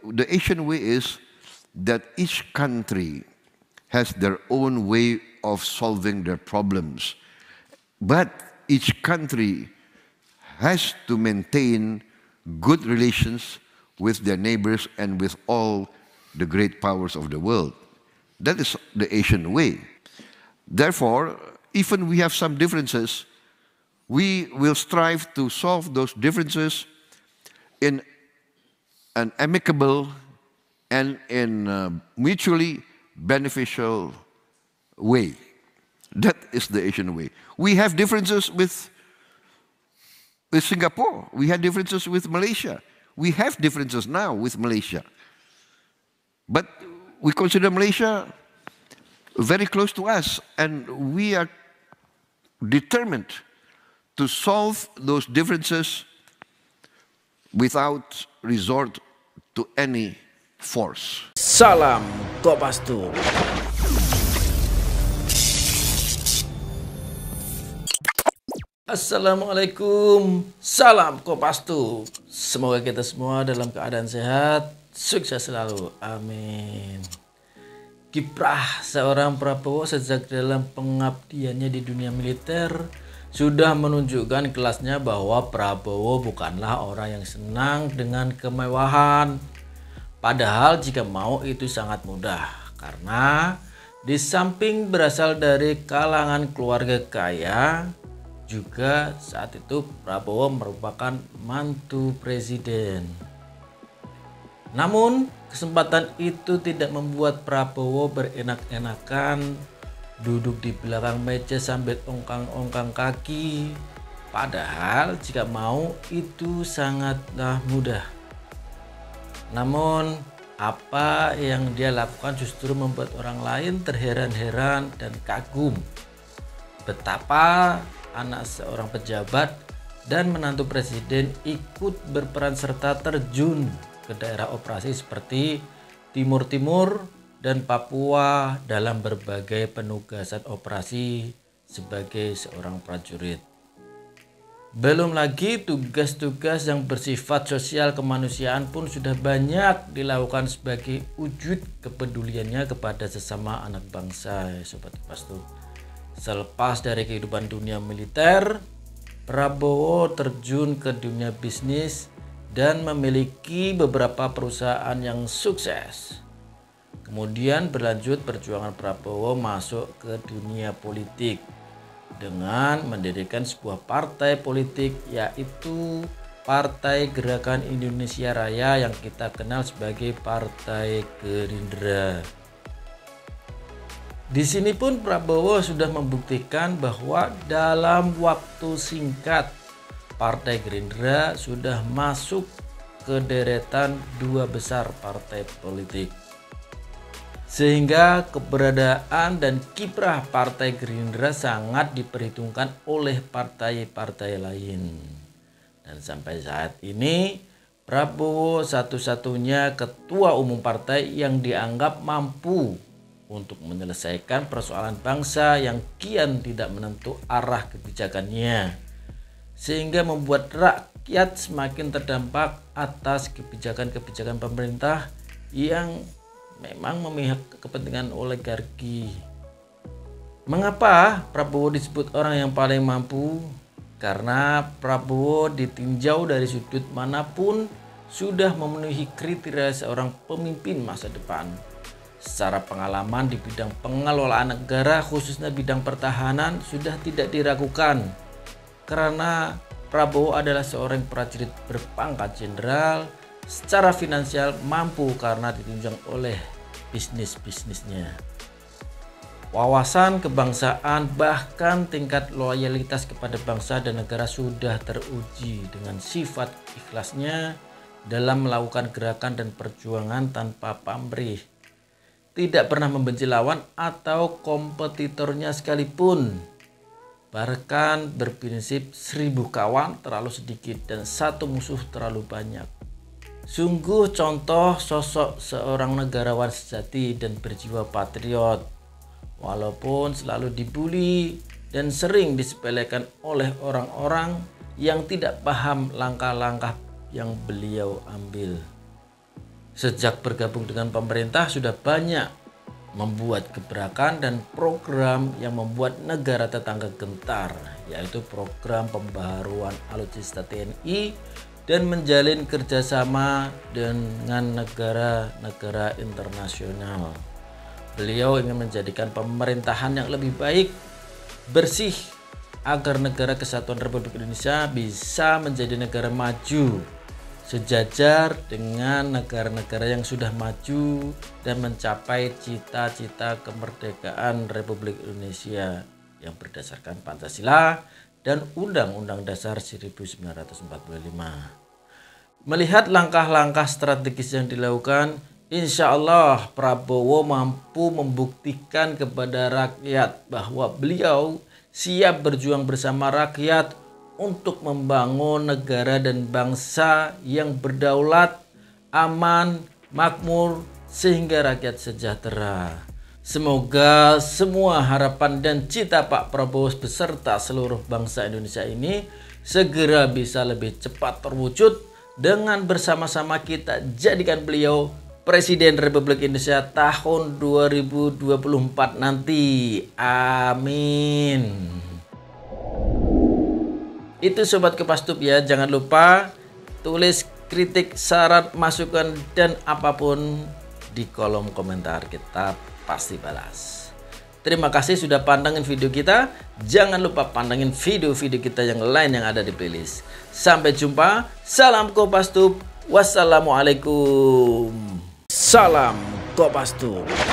The Asian way is that each country has their own way of solving their problems, but each country has to maintain good relations with their neighbors and with all the great powers of the world. That is the Asian way. Therefore, even we have some differences, we will strive to solve those differences in an amicable and in a mutually beneficial way. That is the Asian way. We have differences with Singapore. We had differences with Malaysia. We have differences now with Malaysia. But we consider Malaysia very close to us, and we are determined to solve those differences without resort to any force. Salam Kopastus. Assalamualaikum, salam Kopastus. Semoga kita semua dalam keadaan sehat, sukses selalu, amin. Kiprah seorang Prabowo sejak dalam pengabdiannya di dunia militer sudah menunjukkan kelasnya bahwa Prabowo bukanlah orang yang senang dengan kemewahan. Padahal jika mau itu sangat mudah, karena di samping berasal dari kalangan keluarga kaya, juga saat itu Prabowo merupakan mantu presiden. Namun kesempatan itu tidak membuat Prabowo berenak-enakan duduk di belakang meja sambil ongkang-ongkang kaki. Padahal jika mau itu sangatlah mudah. Namun apa yang dia lakukan justru membuat orang lain terheran-heran dan kagum. Betapa anak seorang pejabat dan menantu presiden ikut berperan serta terjun ke daerah operasi seperti Timur Timur dan Papua dalam berbagai penugasan operasi sebagai seorang prajurit. Belum lagi tugas-tugas yang bersifat sosial kemanusiaan pun sudah banyak dilakukan sebagai wujud kepeduliannya kepada sesama anak bangsa, ya Sobat Kopastus. Selepas dari kehidupan dunia militer, Prabowo terjun ke dunia bisnis dan memiliki beberapa perusahaan yang sukses. Kemudian berlanjut perjuangan Prabowo masuk ke dunia politik dengan mendirikan sebuah partai politik, yaitu Partai Gerakan Indonesia Raya yang kita kenal sebagai Partai Gerindra. Di sini pun Prabowo sudah membuktikan bahwa dalam waktu singkat Partai Gerindra sudah masuk ke deretan dua besar partai politik. Sehingga keberadaan dan kiprah Partai Gerindra sangat diperhitungkan oleh partai-partai lain. Dan sampai saat ini Prabowo satu-satunya ketua umum partai yang dianggap mampu untuk menyelesaikan persoalan bangsa yang kian tidak menentu arah kebijakannya, sehingga membuat rakyat semakin terdampak atas kebijakan-kebijakan pemerintah yang memang memihak kepentingan oligarki. Mengapa Prabowo disebut orang yang paling mampu? Karena Prabowo ditinjau dari sudut manapun sudah memenuhi kriteria seorang pemimpin masa depan. Secara pengalaman di bidang pengelolaan negara, khususnya bidang pertahanan, sudah tidak diragukan. Karena Prabowo adalah seorang prajurit berpangkat jenderal, secara finansial mampu karena ditunjang oleh bisnis-bisnisnya. Wawasan kebangsaan bahkan tingkat loyalitas kepada bangsa dan negara sudah teruji dengan sifat ikhlasnya dalam melakukan gerakan dan perjuangan tanpa pamrih. Tidak pernah membenci lawan atau kompetitornya sekalipun. Bahkan berprinsip 1000 kawan terlalu sedikit dan satu musuh terlalu banyak. Sungguh contoh sosok seorang negarawan sejati dan berjiwa patriot. Walaupun selalu dibully dan sering disepelekan oleh orang-orang yang tidak paham langkah-langkah yang beliau ambil. Sejak bergabung dengan pemerintah sudah banyak membuat gebrakan dan program yang membuat negara tetangga gentar, yaitu program pembaharuan alutsista TNI dan menjalin kerjasama dengan negara-negara internasional. Beliau ingin menjadikan pemerintahan yang lebih baik, bersih, agar negara kesatuan Republik Indonesia bisa menjadi negara maju sejajar dengan negara-negara yang sudah maju dan mencapai cita-cita kemerdekaan Republik Indonesia yang berdasarkan Pancasila dan Undang-Undang Dasar 1945. Melihat langkah-langkah strategis yang dilakukan, insya Allah Prabowo mampu membuktikan kepada rakyat bahwa beliau siap berjuang bersama rakyat untuk membangun negara dan bangsa yang berdaulat, aman, makmur, sehingga rakyat sejahtera. Semoga semua harapan dan cita Pak Prabowo beserta seluruh bangsa Indonesia ini segera bisa lebih cepat terwujud dengan bersama-sama kita jadikan beliau Presiden Republik Indonesia tahun 2024 nanti. Amin. Itu Sobat Kopastus ya, jangan lupa tulis kritik, saran, masukan, dan apapun di kolom komentar, kita pasti balas. Terima kasih sudah pantengin video kita. Jangan lupa pantengin video-video kita yang lain yang ada di playlist. Sampai jumpa, salam Kopastus, wassalamualaikum. Salam Kopastus.